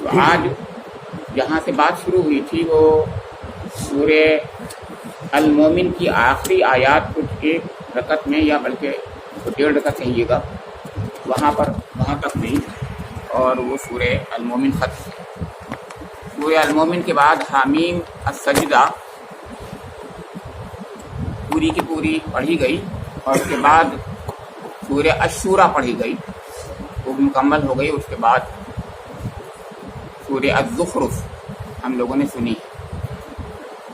تو آج جہاں سے بات شروع ہوئی تھی وہ سورہ المومن کی آخری آیات کچھ ایک رکعت میں یا بلکہ 1.5 رکعت کہیے گا وہاں تک نہیں، اور وہ سورہ المومن ختم ہے۔ سورہ المومن کے بعد حامیم السجدہ پوری کی پوری پڑھی گئی، اور اس کے بعد سورہ الشورى پڑھی گئی، وہ مکمل ہو گئی۔ اس کے بعد سورہ الزخرف ہم لوگوں نے سنی۔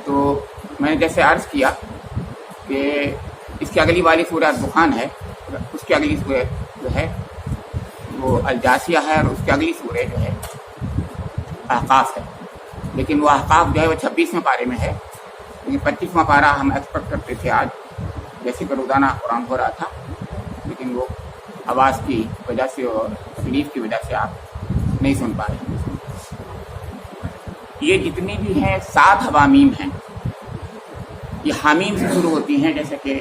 تو میں نے جیسے عرض کیا کہ اس کی اگلی والی سورہ الدخان ہے، اس کی اگلی سورہ جو ہے وہ الجاثیہ ہے، اور اس کی اگلی سورہ جو ہے احقاف ہے، لیکن وہ احقاف جو ہے وہ 26ویں پارے میں ہے، لیکن 25واں پارہ ہم ایکسپیکٹ کرتے تھے آج، جیسے کہ روزانہ قرآن ہو رہا تھا، لیکن وہ آواز کی وجہ سے اور تکلیف کی وجہ سے آپ نہیں سن پائے۔ یہ جتنی بھی ہیں 7 حوامیم ہیں، یہ حامیم سے شروع ہوتی ہیں، جیسے کہ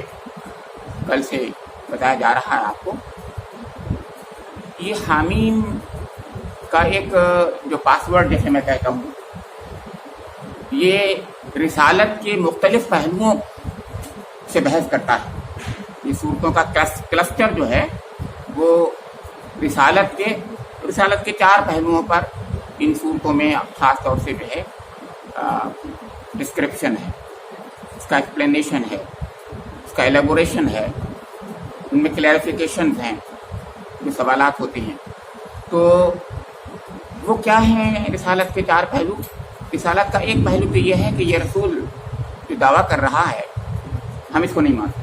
کل سے بتایا جا رہا ہے آپ کو۔ یہ حامیم کا ایک جو پاسورڈ جیسے میں کہتا ہوں، یہ رسالت کے مختلف پہلوؤں سے بحث کرتا ہے۔ یہ صورتوں کا کلسٹر جو ہے وہ رسالت کے 4 پہلوؤں پر ان صورتوں میں خاص طور سے جو ہے ڈسکرپشن ہے، اس کا ایکسپلینیشن ہے، اس کا ایلیبوریشن ہے، ان میں کلیریفیکیشنز ہیں، جو سوالات ہوتے ہیں۔ تو وہ کیا ہیں رسالت کے 4 پہلو؟ رسالت کا ایک پہلو تو یہ ہے کہ یہ رسول جو دعویٰ کر رہا ہے ہم اس کو نہیں مانتے۔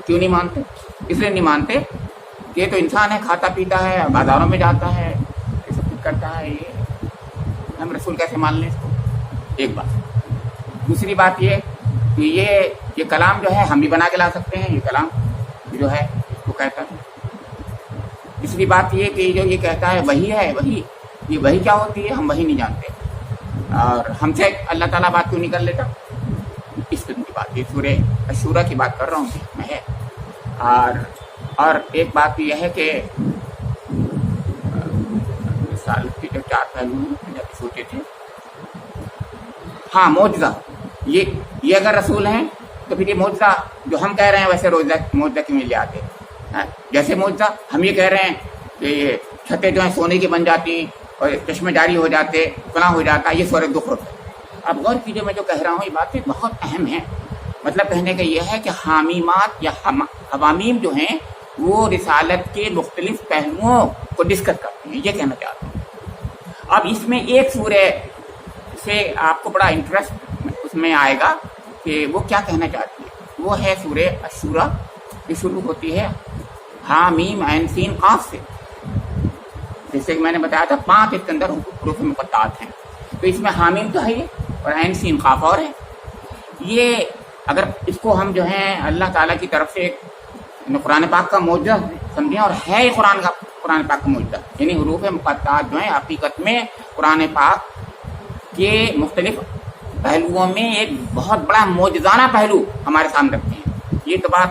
کیوں نہیں مانتے؟ اس لیے نہیں مانتے کہ یہ تو انسان ہے، کھاتا پیتا ہے، بازاروں میں جاتا ہے، یہ سب کچھ کرتا ہے، یہ ہم رسول کیسے مان لیں اس کو؟ ایک بات۔ دوسری بات یہ کہ یہ کلام جو ہے ہم بھی بنا کے لا سکتے ہیں، یہ کلام جو ہے اس کو کہتا ہے۔ تیسری بات یہ کہ جو یہ کہتا ہے وحی ہے، یہ وحی کیا ہوتی ہے ہم وحی نہیں جانتے، اور ہم سے اللہ تعالیٰ بات کیوں نہیں کر لیتا؟ اس قسم کی بات، یہ سورہ الشورى کی بات کر رہا ہوں میں ہے۔ اور ایک بات یہ ہے کہ رسالت کے جو 4 پہلو ہیں جب سوچے تھے، ہاں معجزہ، یہ اگر رسول ہیں تو پھر یہ معجزہ جو ہم کہہ رہے ہیں ویسے معجزہ کیوں نہیں لے آتے؟ جیسے معجزہ ہم یہ کہہ رہے ہیں کہ یہ چھتیں جو ہیں سونے کی بن جاتی اور چشمے جاری ہو جاتے، فلاں ہو جاتا، یہ سورہ زخرف ہے۔ اب غور کیجیے، میں جو کہہ رہا ہوں یہ باتیں بہت اہم ہیں۔ مطلب کہنے کا یہ ہے کہ حامیمات یا حوامیم جو ہیں وہ رسالت کے مختلف پہلوؤں کو ڈسکس کرتے ہیں، یہ کہنا چاہتے ہیں۔ اب اس میں ایک سورہ سے آپ کو بڑا انٹرسٹ اس میں آئے گا کہ وہ کیا کہنا چاہتی ہے، وہ ہے سورہ الشورى، جو شروع ہوتی ہے حامیم عین سین قاف سے۔ جیسے کہ میں نے بتایا تھا 5 اس کے اندر حروف مقطعات ہیں، تو اس میں حامیم تو ہے یہ، اور عین سین قاف اور ہے۔ یہ اگر اس کو ہم جو ہیں اللہ تعالیٰ کی طرف سے قرآن پاک کا معجزہ سمجھیں، اور ہے ہی قرآن پاک کا معجزہ، یعنی حروف مقطعات جو ہیں حقیقت میں قرآن پاک کے مختلف پہلوؤں میں ایک بہت بڑا معجزانہ پہلو ہمارے سامنے رکھتے ہیں۔ یہ تو بات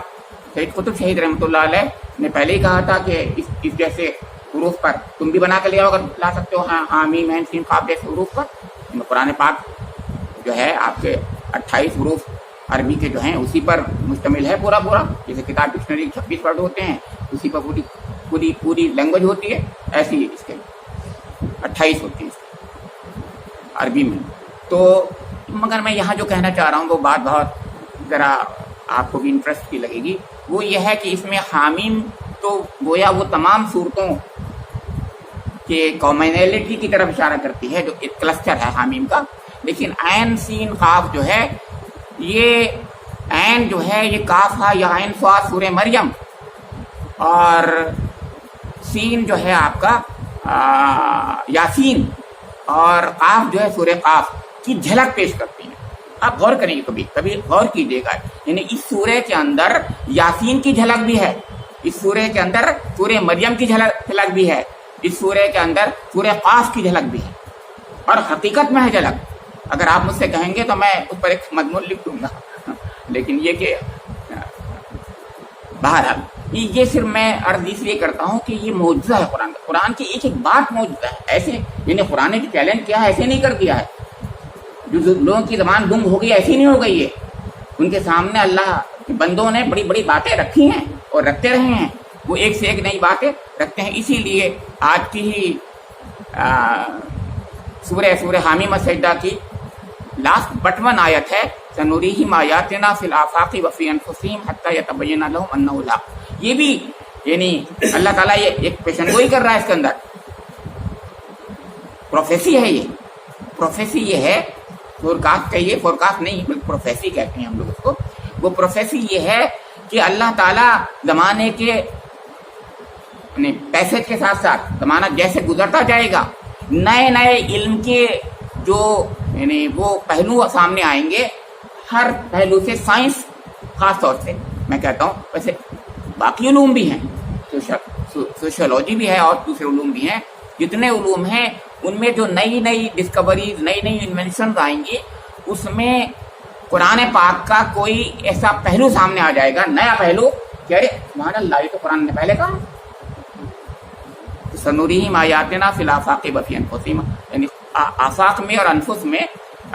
سید قطب شہید رحمۃ اللہ علیہ نے پہلے ہی کہا تھا کہ اس جیسے حروف پر تم بھی بنا کے لے آؤ، اگر لا سکتے ہو حامیم عین سین قاف جیسے حروف پر۔ قرآن پاک جو ہے آپ کے 28 حروف عربی کے جو ہیں اسی پر مشتمل ہے پورا، جیسے کتاب ڈکشنری 26 ورڈ ہوتے ہیں، اسی پر پوری لینگویج ہوتی ہے، ایسی اس کے 28 ہوتی ہے عربی میں۔ تو مگر میں یہاں جو کہنا چاہ رہا ہوں وہ بات بہت ذرا آپ کو بھی انٹرسٹ کی لگے گی، وہ یہ ہے کہ اس میں حامیم تو گویا وہ تمام صورتوں کے کامنالٹی کی طرف اشارہ کرتی ہے، جو ایک کلسٹر ہے حامیم کا، لیکن عین سین قاف جو ہے، یہ عین جو ہے یہ کاف ہے یا عین صاد سورہ مریم، اور سین جو ہے آپ کا یاسین، اور قاف جو ہے سورہ قاف کی جھلک پیش کرتی ہیں۔ آپ غور کریں گے، کبھی غور کیجیے گا، یعنی اس سورہ کے اندر یاسین کی جھلک بھی ہے، اس سورہ کے اندر سورہ مریم کی جھلک بھی ہے، اس سورہ کے اندر سورہ قاف کی جھلک بھی ہے، اور حقیقت میں ہے جھلک۔ اگر آپ مجھ سے کہیں گے تو میں اس پر ایک مضمون لکھ دوں گا، لیکن یہ کہ بہرحال یہ صرف میں عرض اس لیے کرتا ہوں کہ یہ معجزہ ہے قرآن کا. قرآن کی ایک ایک بات معجزہ ہے. ایسے یعنی قرآن نے جو چیلنج کیا ہے ایسے نہیں کر دیا ہے. جو لوگوں کی زبان گم ہو گئی ایسی نہیں ہو گئی ہے. ان کے سامنے اللہ کے بندوں نے بڑی بڑی باتیں رکھی ہیں اور رکھتے رہے ہیں. وہ ایک سے ایک نئی باتیں رکھتے ہیں. اسی لیے آج کی ہی سورہ حامیم السجدہ کی لاسٹ بٹ 1 آیت ہے سنریہم آیاتنا فی الآفاق وفی انفسہم حتی یتبین لہم انہ الحق. یہ بھی یعنی اللہ تعالیٰ یہ ایک پیشن گوئی کر رہا ہے. اس کے اندر پروفیسی ہے. یہ پروفیسی یہ ہے. فورکاسٹ کہیے, فورکاسٹ نہیں بلکہ پروفیسی کہتے ہیں ہم لوگ اس کو. وہ پروفیسی یہ ہے کہ اللہ تعالیٰ زمانے کے پیسج کے ساتھ ساتھ زمانہ جیسے گزرتا جائے گا نئے نئے علم کے جو یعنی وہ پہلو سامنے آئیں گے. ہر پہلو سے سائنس خاص طور سے میں کہتا ہوں, ویسے باقی علوم بھی ہیں, سوشیولوجی بھی ہے اور دوسرے علوم بھی ہیں. جتنے علوم ہیں ان میں جو نئی نئی ڈسکوریز نئی نئی انوینشنز آئیں گی اس میں قرآن پاک کا کوئی ایسا پہلو سامنے آ جائے گا, نیا پہلو کہ ارے سبحان اللہ یہ تو قرآن نے پہلے کہا. سنریہم آیاتنا فی الآفاق وفی انفسہم, یعنی آفاق میں اور انفس میں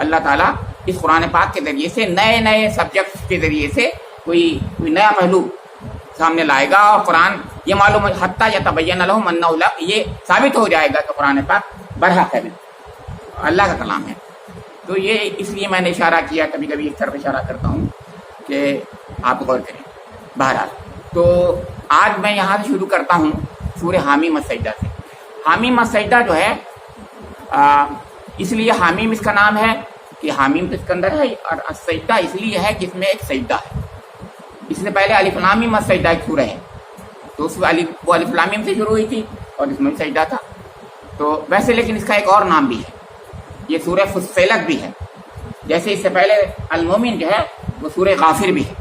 اللہ تعالیٰ اس قرآن پاک کے ذریعے سے نئے نئے سبجیکٹس کے ذریعے سے کوئی نیا پہلو سامنے لائے گا. اور قرآن یہ معلوم حتیٰ یتبین لہم انہ الحق, یہ ثابت ہو جائے گا کہ قرآن پاک برحق ہے, اللہ کا کلام ہے. تو یہ اس لیے میں نے اشارہ کیا, کبھی کبھی اس طرف اشارہ کرتا ہوں کہ آپ غور کریں. بہرحال تو آج میں یہاں سے شروع کرتا ہوں سورہ حامیم السجدہ سے. حامیم السجدہ جو ہے اس لیے حامیم اس کا نام ہے کہ حامیم تو اس کے اندر ہے, اور السجدہ اس لیے ہے کہ اس میں ایک سجدہ ہے. اس سے پہلے الف لام میم السجدہ ایک سورہ ہے, تو اس وہ الف لام میم سے شروع ہوئی تھی اور اس میں سجدہ تھا. تو ویسے لیکن اس کا ایک اور نام بھی ہے, یہ سورہ فصلت بھی ہے. جیسے اس سے پہلے المومن جو ہے وہ سورہ غافر بھی ہے.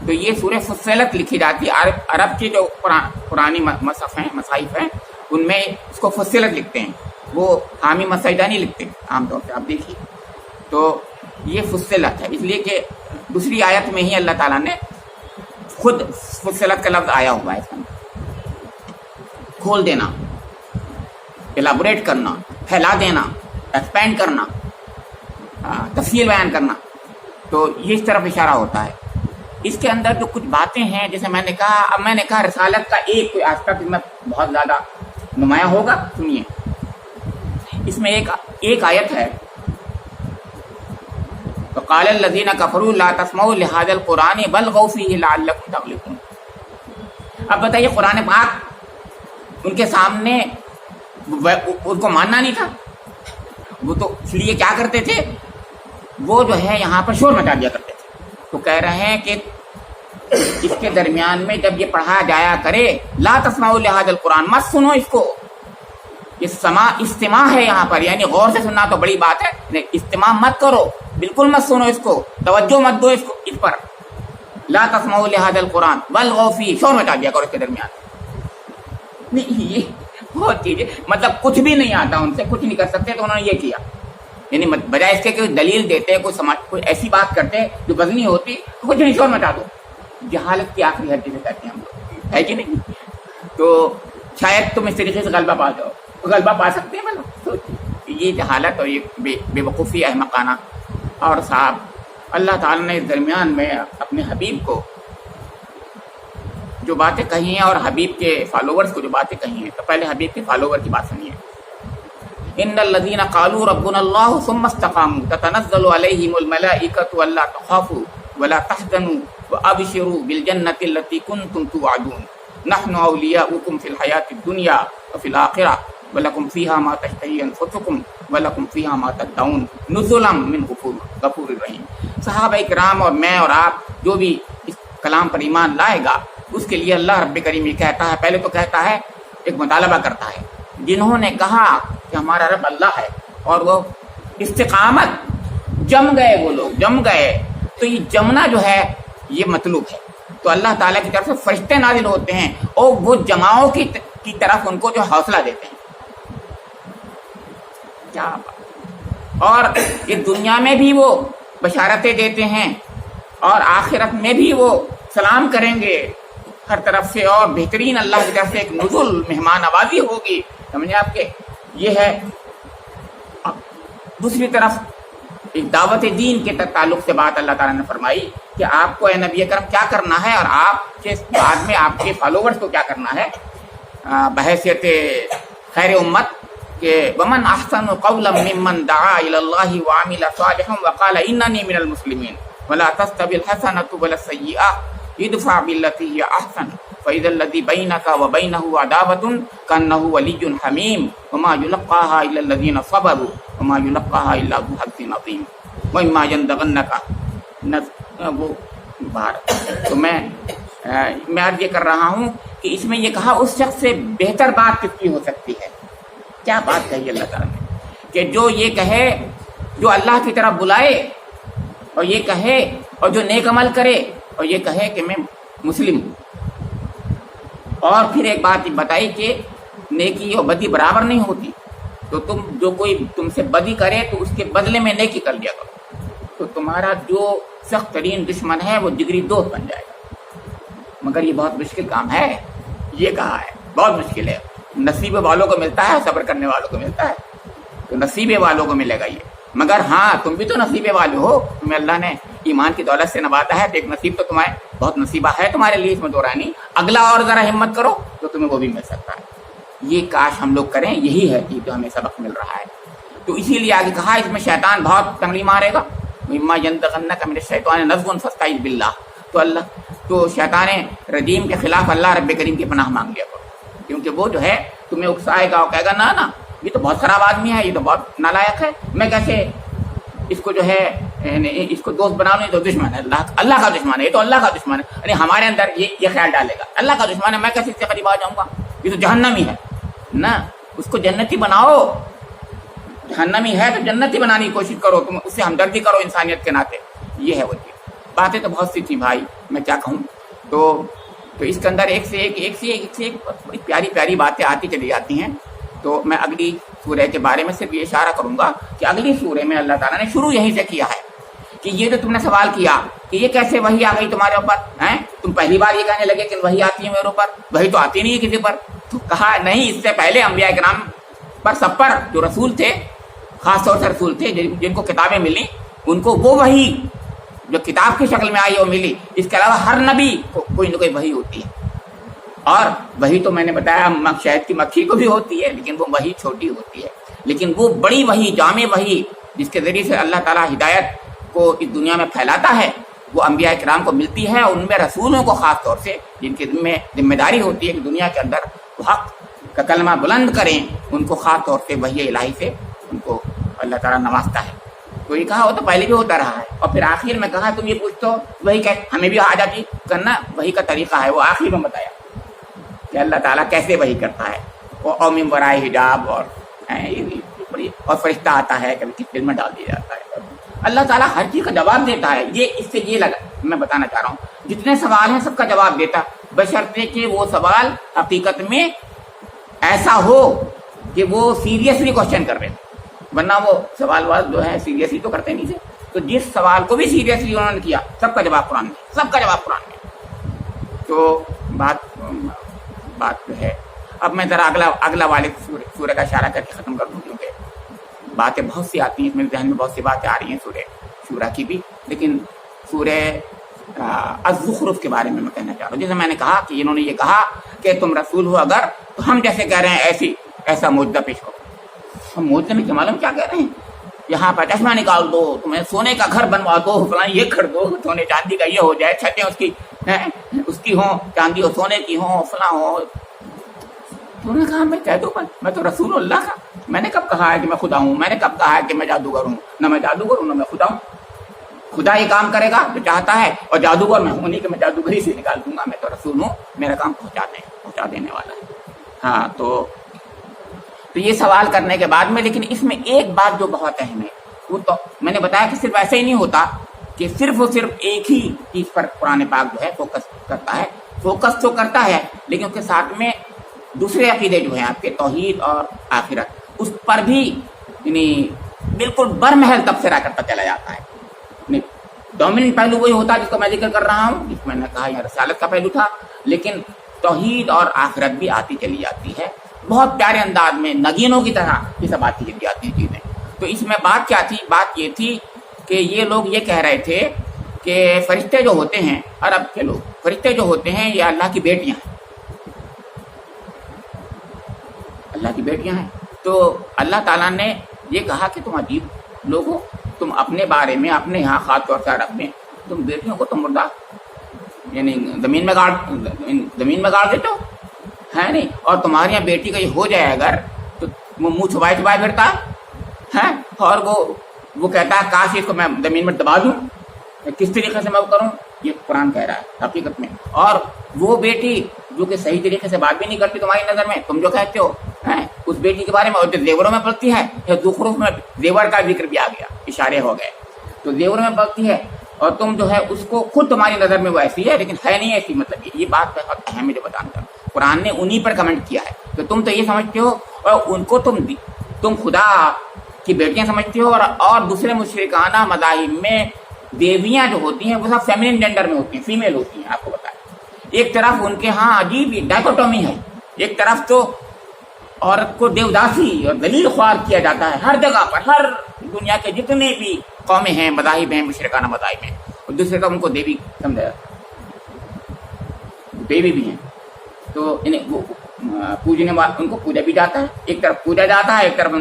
تو یہ سورہ فصلت لکھی جاتی ہے. عرب کی جو پرانی مصحف ہیں ان میں اس کو فصلت لکھتے ہیں, وہ حامیم السجدہ نہیں لکھتے عام طور سے, آپ دیکھیے. تو یہ فصلت ہے اس لیے کہ دوسری آیت میں ہی اللہ تعالیٰ نے خود فصلت کا لفظ آیا ہوا ہے. اس کا کھول دینا, ایلابوریٹ کرنا, پھیلا دینا, ایکسپینڈ کرنا, تفصیل بیان کرنا. تو یہ اس طرف اشارہ ہوتا ہے. اس کے اندر جو کچھ باتیں ہیں جیسے میں نے کہا, اب میں نے کہا رسالت کا ایک کوئی آسپیکٹ میں بہت زیادہ نمایاں ہوگا. سنیے, اس میں ایک آیت ہے وقال الذین کفروا لا تسمعوا لهذا القرآن والغوا فیہ لعلکم تغلبون. اب بتائیے قرآن پاک ان کے سامنے ان کو ماننا نہیں تھا, وہ تو اس لیے کیا کرتے تھے, وہ جو ہے یہاں پر شور مچا دیا کرتے تھے. تو کہہ رہے ہیں کہ اس کے درمیان میں جب یہ پڑھایا جایا کرے لا تسمعوا لهذا القرآن, مت سنو اس کو. یہ استماع ہے یہاں پر, یعنی غور سے سننا تو بڑی بات ہے, استماع مت کرو, بالکل مت سنو اس کو, توجہ مت دو اس پر. لا تسمعوا لهذا القرآن والغوا فیہ, شور مچا دیا کرو اس کے درمیان. نہیں یہ بہت چیزیں, مطلب کچھ بھی نہیں آتا ان سے, کچھ نہیں کر سکتے, تو انہوں نے یہ کیا. یعنی بجائے اس کے کوئی دلیل دیتے, کوئی ایسی بات کرتے جو وزنی ہوتی, کچھ نہیں, شور مچا دو. جہالت کی آخری حد سے کہتے ہیں ہم لوگ, ہے کہ نہیں. تو شاید تم اس طریقے سے غلبہ پا جاؤ, غلبہ پا سکتے ہیں مطلب. تو یہ جہالت اور یہ بے وقوفی احمقانہ. اور صاحب اللہ تعالیٰ نے اس درمیان میں اپنے حبیب کو جو باتیں کہی ہیں اور حبیب کے فالوورز کو جو باتیں کہی ہیں, تو پہلے حبیب کے فالوور کی بات سنیے. ان الذين قالوا ربنا الله ثم استقاموا تتنزل عليهم الملائكة الا تخافوا ولا تحزنوا وابشروا بالجنة التي كنتم توعدون نحن اولياؤكم في الحياة الدنيا وفي الآخرة ولكم فيها ما تشتهي انفسكم ولكم فيها ما تدعون نزلا من غفور رحیم. صحابہ کرام اور میں اور آپ جو بھی اس کلام پر ایمان لائے گا اس کے لیے اللہ رب کریم یہ کہتا ہے, پہلے تو کہتا ہے, ایک مطالبہ کرتا ہے. جنہوں نے کہا کہ ہمارا رب اللہ ہے اور وہ استقامت, جم گئے, وہ لوگ جم گئے, تو یہ جمنا جو ہے یہ مطلوب ہے. تو اللہ تعالیٰ کی طرف سے فرشتے نازل ہوتے ہیں اور وہ جماعوں کی طرف ان کو جو حوصلہ دیتے ہیں. کیا بات. اور یہ دنیا میں بھی وہ بشارتیں دیتے ہیں اور آخرت میں بھی وہ سلام کریں گے ہر طرف سے اور بہترین اللہ کی طرف سے ایک نزول مہمان نوازی ہوگی، سمجھے آپ کے یہ ہے۔ دوسری طرف دعوت دین کے تعلق سے بات اللہ تعالیٰ نے فرمائی کہ آپ کو اے نبی اکرم کیا کرنا ہے اور آپ کے بعد میں آپ کے فالوورز کو کیا کرنا ہے بحیثیت خیر امت کہ ومن احسن قولا ممن دعا الی اللہ وعمل صالحا وقال اننی من المسلمین ولا تستوی الحسنۃ ولا السیئۃ ادفع بالتی ہی احسن فاذا الذی بینک وبینہ عداوۃ کانہ ولی حمیم وما یلقاها الا الذین صبروا وما یلقاها الا ذو حظ عظیم وإما ينزغنک وہ باہر۔ تو میں عرض یہ کر رہا ہوں کہ اس میں یہ کہا اس شخص سے بہتر بات کس کی ہو سکتی ہے؟ کیا بات کہی اللہ تعالیٰ نے کہ جو یہ کہے، جو اللہ کی طرف بلائے اور یہ کہے اور جو نیک عمل کرے اور یہ کہے کہ میں مسلم ہوں۔ اور پھر ایک بات بتائی کہ نیکی اور بدی برابر نہیں ہوتی، تو تم جو کوئی تم سے بدی کرے تو اس کے بدلے میں نیکی کر لیا کرو، تو تمہارا جو سخت ترین دشمن ہے وہ جگری دوست بن جائے گا۔ مگر یہ بہت مشکل کام ہے، یہ کہا ہے بہت مشکل ہے، نصیب والوں کو ملتا ہے، صبر کرنے والوں کو ملتا ہے، تو نصیب والوں کو ملے گا یہ۔ مگر ہاں تم بھی تو نصیب والے ہو، تمہیں اللہ نے ایمان کی دولت سے نوازا ہے، تو ایک نصیب تو تمہیں بہت نصیبہ ہے تمہارے لیے، اس میں دو رائے نہیں، اگلا اور ذرا ہمت کرو تو تمہیں وہ بھی مل سکتا ہے۔ یہ کاش ہم لوگ کریں، یہی ہے کہ جو ہمیں سبق مل رہا ہے۔ تو اسی لیے آگے کہا اس میں شیطان بہت تنگلی مارے گا، مما ينزغنک من الشیطان نزغ فاستعذ باللہ، تو شیطان رجیم کے خلاف اللہ رب کریم کی پناہ مانگ لیا کرو، کیونکہ وہ جو ہے تمہیں اکسائے گا اور کہے گا نا یہ تو بہت خراب آدمی ہے، یہ تو بہت نالائق ہے، میں کیسے اس کو جو ہے اس کو دوست بنا لوں، یہ تو دشمن ہے، اللہ کا دشمن ہے، یہ تو اللہ کا دشمن ہے، یعنی ہمارے اندر یہ خیال ڈالے گا اللہ کا دشمن ہے، میں کیسے اس سے قریب آ جاؤں گا، یہ تو جہنمی ہے نا، اس کو جنتی بناؤ، جہنمی ہے تو جنتی بنانے کی کوشش کرو، تم اس سے ہمدردی کرو انسانیت کے ناطے، یہ ہے وہ چیز۔ باتیں تو بہت سی تھی بھائی، میں کیا کہوں، تو اس کے اندر ایک سے ایک بڑی پیاری پیاری باتیں آتی چلی جاتی ہیں۔ تو میں اگلی سورہ کے بارے میں صرف یہ اشارہ کروں گا کہ اگلی سورہ میں اللہ تعالیٰ نے شروع یہیں سے کیا ہے کہ یہ جو تم نے سوال کیا کہ یہ کیسے وحی آ گئی تمہارے اوپر، ہیں تم پہلی بار یہ کہنے لگے کہ وحی آتی ہے میرے اوپر، وحی تو آتی نہیں ہے کسی پر، تو کہا نہیں، اس سے پہلے انبیاء کرام پر سب پر جو رسول تھے، خاص طور سے رسول تھے جن کو کتابیں ملی، ان کو وہ وحی جو کتاب کی شکل میں آئی وہ ملی، اس کے علاوہ ہر نبی کو کوئی نہ کوئی وحی ہوتی ہے، اور وحی تو میں نے بتایا شہد کی مکھی کو بھی ہوتی ہے، لیکن وہ وحی چھوٹی ہوتی ہے، لیکن وہ بڑی وحی، جامع وحی جس کے ذریعے سے اللہ تعالیٰ ہدایت کو اس دنیا میں پھیلاتا ہے، وہ انبیاء کرام کو ملتی ہے، اور ان میں رسولوں کو خاص طور سے جن کی ذمہ داری ہوتی ہے کہ دنیا کے اندر وہ حق کا کلمہ بلند کریں، ان کو خاص طور سے وحی الہی سے ان کو اللہ تعالیٰ نوازتا ہے۔ تو یہ کہا وہ تو پہلے بھی ہوتا رہا ہے، اور پھر آخر میں کہا تم یہ پوچھتے ہو وہی کہ ہمیں بھی آ جاتی کرنا، وہی کا طریقہ ہے، وہ آخر میں بتایا کہ اللہ تعالیٰ کیسے وحی کرتا ہے، اور من ورائے حجاب، اور فرشتہ آتا ہے کبھی کس دل میں ڈال دیا جاتا ہے، اللہ تعالیٰ ہر چیز کا جواب دیتا ہے۔ یہ اس سے یہ لگا میں بتانا چاہ رہا ہوں، جتنے سوال ہیں سب کا جواب دیتا، بشرطے کہ وہ سوال حقیقت میں ایسا ہو کہ وہ سیریسلی کوشچن کر رہے ہیں، ورنہ وہ سوال جو ہے سیریسلی تو کرتے نہیں تھے۔ تو جس سوال کو بھی سیریسلی انہوں نے کیا، سب کا جواب قرآن میں، سب کا جواب قرآن میں۔ تو بات جو ہے، اب میں ذرا اگلا والے سورہ کا اشارہ کر کے ختم کر دوں، کیونکہ باتیں بہت سی آتی ہیں، میرے ذہن میں بہت سی باتیں آ رہی ہیں سورہ شورا کی بھی، لیکن سورہ الزخرف کے بارے میں کہنا چاہ رہا ہوں۔ جیسے میں نے کہا کہ انہوں نے یہ کہا کہ تم رسول ہو اگر، تو ہم جیسے کہہ رہے ہیں ایسا معجزہ پیش کرو، ہم معجزے میں کیا معلوم کیا کہہ رہے ہیں، یہاں پر چشمہ نکال دو، تمہیں سونے کا گھر بنوا دو، فلاں یہ کر دو، سونے چاندی کا یہ ہو جائے، چھتیں اس کی ہوں، چاندی اور سونے کی ہوں، فلاں ہو۔ انہوں نے کہا میں کہہ دوں، میں تو رسول اللہ کا، میں نے کب کہا ہے کہ میں خدا ہوں، میں نے کب کہا ہے کہ میں جادوگر ہوں، نہ میں جادوگر ہوں نہ میں خدا ہوں۔ خدا یہ کام کرے گا جو چاہتا ہے، اور جادوگر میں ہوں نہیں کہ میں جادوگری سے نکال دوں گا، میں تو رسول ہوں، میرا کام پہنچا دینے والا ہے۔ ہاں تو یہ سوال کرنے کے بعد میں، لیکن اس میں ایک بات جو بہت اہم ہے، وہ تو میں نے بتایا کہ صرف ایسا ہی نہیں ہوتا کہ صرف ایک ہی چیز پر قرآن پاک جو ہے فوکس کرتا ہے، فوکس تو کرتا ہے، لیکن اس کے ساتھ میں دوسرے عقیدے جو ہیں آپ کے توحید اور آخرت، اس پر بھی یعنی بالکل برمحل تبصرہ کرتا چلا جاتا ہے۔ ڈومیننٹ پہلو وہی ہوتا ہے جس کو میں ذکر کر رہا ہوں، جس میں نے کہا یہ رسالت کا پہلو تھا، لیکن توحید اور آخرت بھی آتی چلی جاتی ہے بہت پیارے انداز میں، نگینوں کی طرح یہ سب آتی چلی جاتی ہیں چیزیں۔ تو اس میں بات کیا تھی؟ بات یہ تھی کہ یہ لوگ یہ کہہ رہے تھے کہ فرشتے جو ہوتے ہیں، عرب کے لوگ، فرشتے جو ہوتے ہیں یہ اللہ کی بیٹیاں ہیں، اللہ کی بیٹیاں ہیں۔ تو اللہ تعالیٰ نے یہ کہا کہ تم عجیب لوگ ہو، تم اپنے بارے میں اپنے یہاں خاص طور سے عرب میں تم بیٹیوں کو تم مردہ یعنی زمین میں گاڑ دیتے ہو، ہے نہیں؟ اور تمہارے یہاں بیٹی کا یہ ہو جائے اگر تو وہ منہ چھپائے چھپائے پھرتا ہے، اور وہ کہتا ہے کاش اس کو میں زمین میں دبا دوں، کس طریقے سے میں وہ کروں؟ یہ قرآن کہہ رہا ہے حقیقت میں۔ اور وہ بیٹی جو کہ صحیح طریقے سے بات بھی نہیں کرتی تمہاری نظر میں، تم جو کہتے ہو اس بیٹی کے بارے میں، اور جو زیوروں میں پڑتی ہے، یا زخرف میں زیور کا ذکر بھی آ گیا، اشارے ہو گئے، تو زیوروں میں پڑتی ہے اور تم جو ہے اس کو خود تمہاری نظر میں وہ ایسی ہے لیکن ہے نہیں ایسی، مطلب یہ بات بہت اہم ہے جو بتانا چاہتا۔ قرآن نے انہی پر کمنٹ کیا ہے کہ تم تو یہ سمجھتے ہو اور ان کو تم خدا کی بیٹیاں سمجھتے ہو، اور دوسرے مشرکانہ مذاہب میں دیویاں جو ہوتی ہیں وہ سب فیمنن جینڈر میں ہوتی ہیں، فیمیل ہوتی ہیں۔ آپ کو بتائیں، ایک طرف ان کے ہاں عجیب ڈائکوٹومی ہے، ایک طرف تو عورت کو دیوداسی اور ذلیل خوار کیا جاتا ہے ہر جگہ پر، ہر دنیا کے جتنے بھی قومیں ہیں، مذاہب ہیں، مشرکانہ مذاہب ہیں، اور دوسرے طرف ان کو دیوی سمجھا جاتا ہے، دیوی بھی ہیں، تو انہیں وہ پوجنے والے ان کو پوجا بھی جاتا ہے، ایک طرف پوجا جاتا ہے، ایک طرف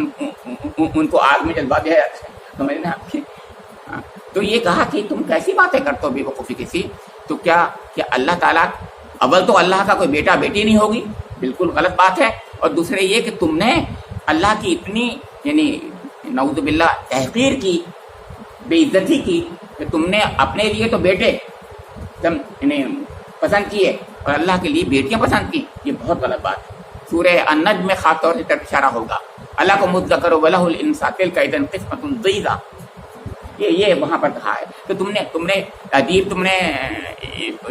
ان کو آگ میں جلوا دیا جاتا ہے، سمجھنا آپ کی۔ تو یہ کہا کہ تم کیسی باتیں کرتے ہو بے وقوفی کسی، تو کیا اللہ تعالیٰ، اول تو اللہ کا کوئی بیٹا بیٹی نہیں ہوگی، بالکل غلط بات ہے، اور دوسرے یہ کہ تم نے اللہ کی اتنی یعنی نعوذ باللہ تحقیر کی، بے عزتی کی، کہ تم نے اپنے لیے تو بیٹے یعنی پسند کیے اور اللہ کے لیے بیٹیاں پسند کی، یہ بہت غلط بات ہے۔ سورہ النجم میں خاص طور سے طرف اشارہ ہوگا، اللہ کو مذکر ولہ الانثى تلک اذا قسمۃ ضیزہ، یہ وہاں پر کہا ہے۔ تو تم نے عجیب تم نے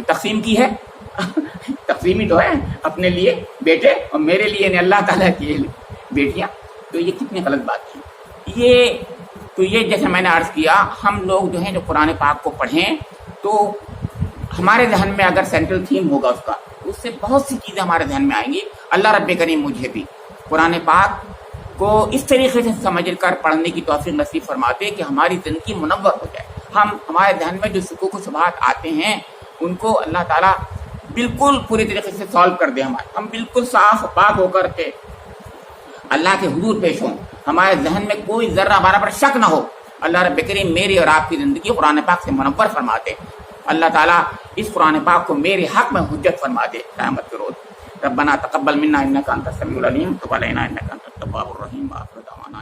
تقسیم کی ہے، تقسیم ہی تو ہے، اپنے لیے بیٹے اور میرے لیے یعنی اللہ تعالیٰ کی بیٹیاں، تو یہ کتنی غلط بات تھی۔ یہ جیسے میں نے عرض کیا، ہم لوگ جو ہیں جو قرآن پاک کو پڑھیں تو ہمارے ذہن میں اگر سینٹرل تھیم ہوگا اس کا، اس سے بہت سی چیزیں ہمارے ذہن میں آئیں گی۔ اللہ رب کریم مجھے بھی قرآن پاک کو اس طریقے سے سمجھ کر پڑھنے کی توفیق نصیب فرماتے کہ ہماری زندگی منور ہو جائے، ہمارے ذہن میں جو شکوک و شبہات آتے ہیں ان کو اللہ تعالیٰ بالکل پوری طریقے سے سالو کر دے، ہم بالکل صاف پاک ہو کر کے اللہ کے حضور پیش ہوں، ہمارے ذہن میں کوئی ذرہ برابر شک نہ ہو۔ اللہ رب کریم میری اور آپ کی زندگی قرآن پاک سے منور فرما دے، اللہ تعالیٰ اس قرآن پاک کو میرے حق میں حجت فرما دے قیامت کے روز۔ ربنا تقبل منا انک انت السمیع العلیم وتب علینا انک انت التواب الرحیم وآخر دعوانا